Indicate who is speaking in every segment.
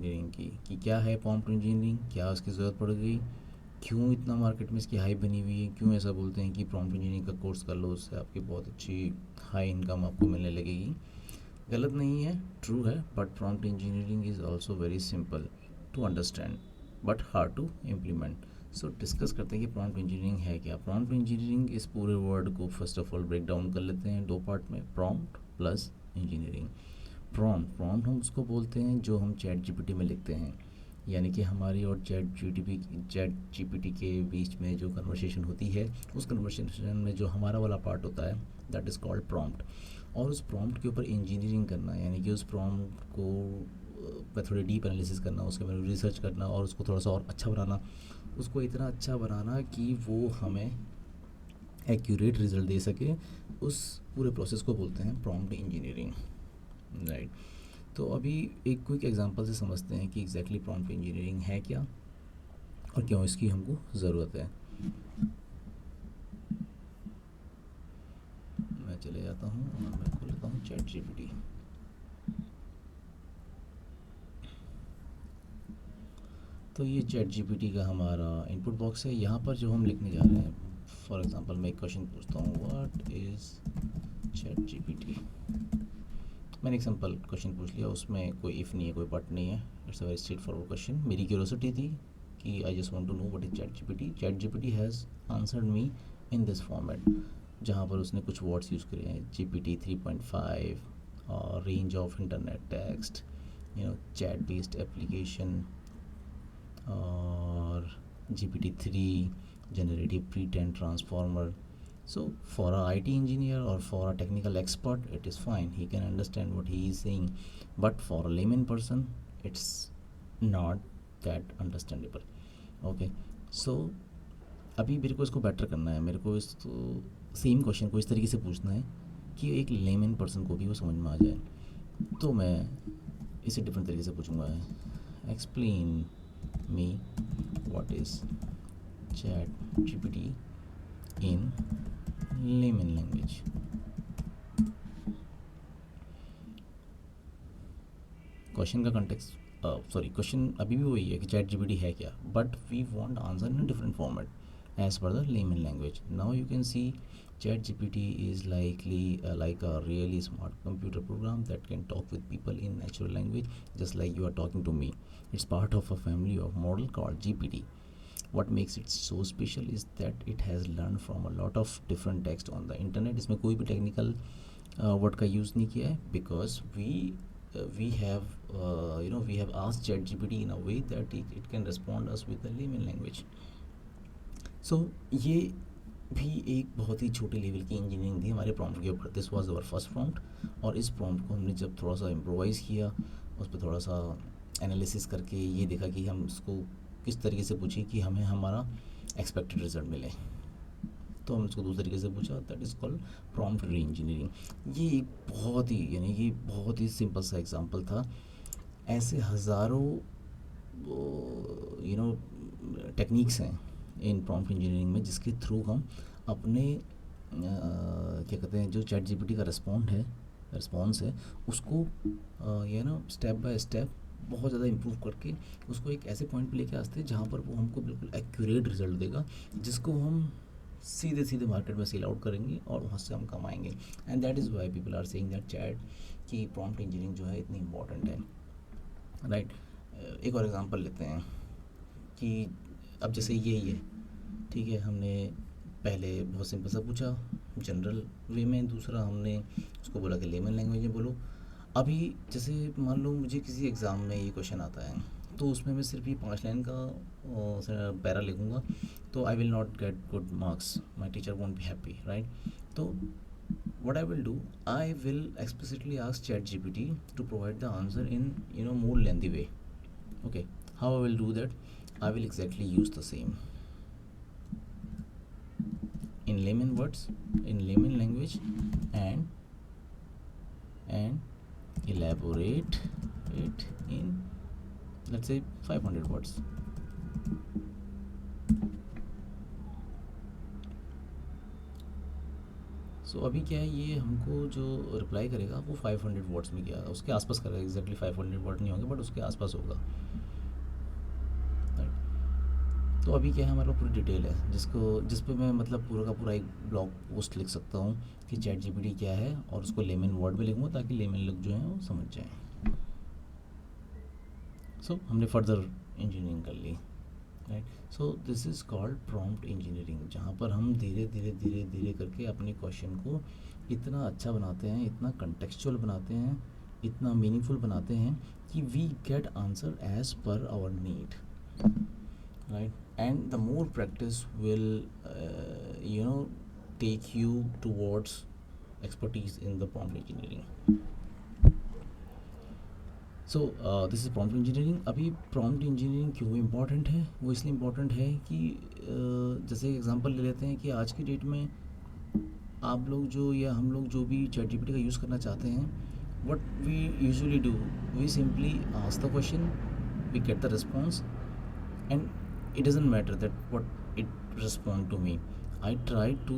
Speaker 1: Engineering की, कि क्या है प्रॉम्प्ट इंजीनियरिंग, क्या उसकी ज़रूरत पड़ गई, क्यों इतना मार्केट में इसकी हाइप बनी हुई है, क्यों ऐसा बोलते हैं कि प्रॉम्प्ट इंजीनियरिंग का कोर्स कर लो, उससे आपकी बहुत अच्छी हाई इनकम आपको मिलने लगेगी। गलत नहीं है, ट्रू है, but prompt engineering is also very simple to understand but hard to implement. So discuss करते हैं कि प्रॉम्प्ट इंजीनियरिंग है क्या। प्रॉम्प्ट इंजीनियरिंग इस पूरे वर्ड को first of all break down कर लेते हैं दो पार्ट में, प्रॉम्प्ट प्लस इंजीनियरिंग। प्रॉम्प्ट हम उसको बोलते हैं जो हम चैट जीपीटी में लिखते हैं, यानी कि हमारी और चैट जीपीटी के बीच में जो कन्वर्सेशन होती है, उस कन्वर्सेशन में जो हमारा वाला पार्ट होता है दैट इज़ कॉल्ड प्रॉम्प्ट। और उस प्रॉम्प्ट के ऊपर इंजीनियरिंग करना, यानी कि उस प्रॉम्प्ट को मैं थोड़ी डीप एनालिसिस करना, उसके बारे में रिसर्च करना और उसको थोड़ा सा और अच्छा बनाना, उसको इतना अच्छा बनाना कि वो हमें एक्यूरेट रिजल्ट दे सके, उस पूरे प्रोसेस को बोलते हैं प्रॉम्प्ट इंजीनियरिंग, राइट। तो अभी एक क्विक एग्जांपल से समझते हैं कि एग्जैक्टली प्रॉम्प्ट इंजीनियरिंग है क्या और क्यों इसकी हमको ज़रूरत है। मैं चले जाता हूँ और मैं खोल लेता हूँ चैट जीपीटी। तो ये चैट जीपीटी का हमारा इनपुट बॉक्स है। यहाँ पर जो हम लिखने जा रहे हैं, फॉर एग्जांपल मैं एक क्वेश्चन पूछता हूँ, व्हाट इज़ चैट जीपीटी। मैंने एक सिंपल क्वेश्चन पूछ लिया, उसमें कोई इफ़ नहीं है, कोई बट नहीं है, it's a very straightforward question. मेरी क्यूरोसिटी थी कि I just want to know what is ChatGPT. ChatGPT has answered me in this format, जहाँ पर उसने कुछ वर्ड्स यूज़ करे हैं, जीपीटी 3.5 और range of internet text, chat based application, और GPT-3 generative pre-trained transformer. So for a IT engineer or for a technical expert it is fine, he can understand what he is saying, but for a layman person it's not that understandable. Okay, so अभी मेरे को इसको better करना है, मेरे को इस same question को इस तरीके से पूछना है कि एक लेमन पर्सन को भी वो समझ में आ जाए। तो मैं इसे डिफरेंट तरीके से पूछूंगा, explain me what is chat gpt in layman language। Question का कंटेक्स्ट, सॉरी, क्वेश्चन अभी भी वही है कि चैट जीपीटी है क्या, but we want answer in different format as per the layman language. Now you can see chat gpt is likely like a really smart computer program that can talk with people in natural language just like you are talking to me. It's part of a family of model called gpt. What makes it so special is that it has learned from a lot of different text on the internet. इसमें कोई भी technical word का use नहीं किया है, because we have we have asked ChatGPT in a way that it can respond us with the layman language. So ये भी एक बहुत ही छोटे लेवल की इंजीनियरिंग थी हमारे प्रॉम्प्ट के ऊपर। This was our first prompt, और इस प्रॉम्प्ट को हमने जब थोड़ा सा इम्प्रोवाइज़ किया, उस पर थोड़ा सा एनालिसिस करके ये देखा कि हम इसको किस तरीके से पूछें कि हमें हमारा एक्सपेक्टेड रिजल्ट मिले, तो हम इसको दूसरे तरीके से पूछा, दैट इज़ कॉल्ड प्रॉम्प्ट री इंजीनियरिंग। ये एक बहुत ही यानी कि बहुत ही सिंपल सा एग्जांपल था। ऐसे हज़ारों टेक्निक्स हैं इन प्रॉम्प्ट इंजीनियरिंग में, जिसके थ्रू हम अपने क्या कहते हैं, जो चैट जीपीटी का रिस्पॉन्स है उसको स्टेप बाय स्टेप बहुत ज़्यादा इम्प्रूव करके उसको एक ऐसे पॉइंट पे लेके आते हैं जहाँ पर वो हमको बिल्कुल एक्यूरेट रिजल्ट देगा, जिसको हम सीधे सीधे मार्केट में सेल आउट करेंगे और वहाँ से हम कमाएंगे। And that is why people are saying that chat की प्रॉम्प्ट इंजीनियरिंग जो है इतनी इंपॉर्टेंट है, राइट। एक और एग्जांपल लेते हैं कि अब जैसे ये ही है, ठीक है, हमने पहले बहुत सिंपल सा पूछा जनरल वे में, दूसरा हमने उसको बोला कि लेमन लैंग्वेज में बोलो। अभी जैसे मान लो मुझे किसी एग्ज़ाम में ये क्वेश्चन आता है, तो उसमें मैं सिर्फ ये 5 लाइन का पैरा लिखूँगा, तो I will not get good marks, my teacher won't be happy, right. तो what I will do, I will explicitly ask ChatGPT to provide the answer in more lengthy way. Okay, how I will do that? I will exactly use the same in layman words, in layman language, and elaborate it in, let's say, 500 words. सो अभी क्या है, ये हमको जो reply करेगा वो 500 words में, क्या उसके आसपास करेगा, एग्जैक्टली 500 वर्ड नहीं होंगे बट उसके आसपास होगा, राइट। तो अभी क्या है, हमारे पास पूरी डिटेल है जिस पे मैं मतलब पूरा का पूरा एक ब्लॉग पोस्ट लिख सकता हूँ कि चैट जीपीटी क्या है, और उसको लेमन वर्ड में लिखूँगा ताकि लेमन लोग जो हैं वो समझ जाएँ। सो हमने फर्दर इंजीनियरिंग कर ली, right. So this is called prompt engineering, जहाँ पर हम धीरे धीरे धीरे धीरे करके अपने क्वेश्चन को इतना अच्छा बनाते हैं, इतना कंटेक्चुअल बनाते हैं, इतना मीनिंगफुल बनाते हैं कि we get answer as per our need, right? And the more practice will take you towards expertise in the prompt engineering. So this is prompt engineering. अभी प्रॉम्प्ट इंजीनियरिंग क्यों इम्पॉर्टेंट है? वो इसलिए इम्पॉर्टेंट है कि जैसे एग्जांपल ले लेते हैं कि आज की डेट में आप लोग जो या हम लोग जो भी चैट जीपीटी का यूज़ करना चाहते हैं, what we usually do, we simply ask the question, we get the response, and it doesn't matter that what it respond to me. I try to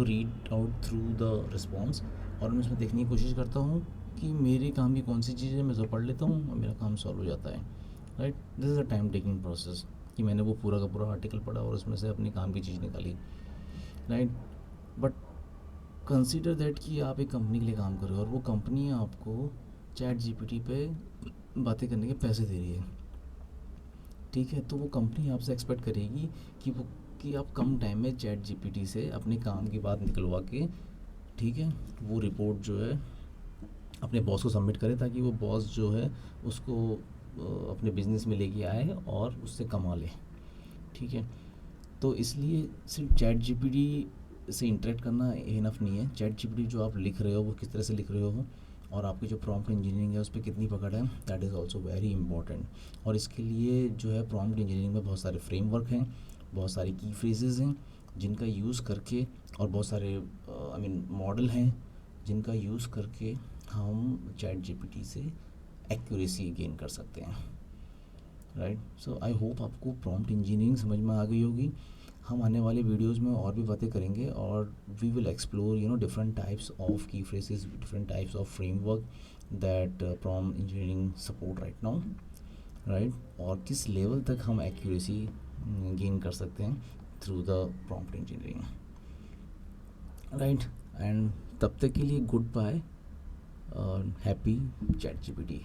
Speaker 1: read out through the response, और मैं उसमें देखने की कोशिश करता हूँ कि मेरे काम की कौन सी चीज़ है, मैं जो पढ़ लेता हूँ और मेरा काम सॉल्व हो जाता है, right. This is a time taking process कि मैंने वो पूरा का पूरा आर्टिकल पढ़ा और उसमें से अपने काम की चीज़ निकाली, राइट। बट कंसीडर दैट कि आप एक कंपनी के लिए काम कर रहे हो और वो कंपनी आपको चैट जीपीटी पे बातें करने के पैसे दे रही है, ठीक है। तो वो कंपनी आपसे एक्सपेक्ट करेगी कि आप कम टाइम में चैट जीपीटी से अपने काम की बात निकलवा के, ठीक है, वो रिपोर्ट जो है अपने बॉस को सबमिट करें ताकि वो बॉस जो है उसको अपने बिजनेस में लेके आए और उससे कमा ले, ठीक है। तो इसलिए सिर्फ चैट जीपीटी से इंटरेक्ट करना इनफ नहीं है। चैट जीपीटी जो आप लिख रहे हो वो किस तरह से लिख रहे हो, और आपकी जो प्रॉम्प्ट इंजीनियरिंग है उस पर कितनी पकड़ है, that is also very important. और इसके लिए जो है प्रॉम्प्ट इंजीनियरिंग में बहुत सारे फ्रेमवर्क हैं, बहुत सारी की फ्रेजेज़ हैं जिनका यूज़ करके, और बहुत सारे मॉडल हैं जिनका यूज़ करके हम चैट जीपीटी से एक्यूरेसी गेन कर सकते हैं, राइट। सो आई होप आपको प्रॉम्प्ट इंजीनियरिंग समझ में आ गई होगी। हम आने वाले वीडियोस में और भी बातें करेंगे, और we will explore different types of की phrases, different types of framework that prompt engineering support right now, right. और किस लेवल तक हम एक्यूरेसी गेन कर सकते हैं through the prompt engineering, right. And तब तक के लिए goodbye, happy chat GPT.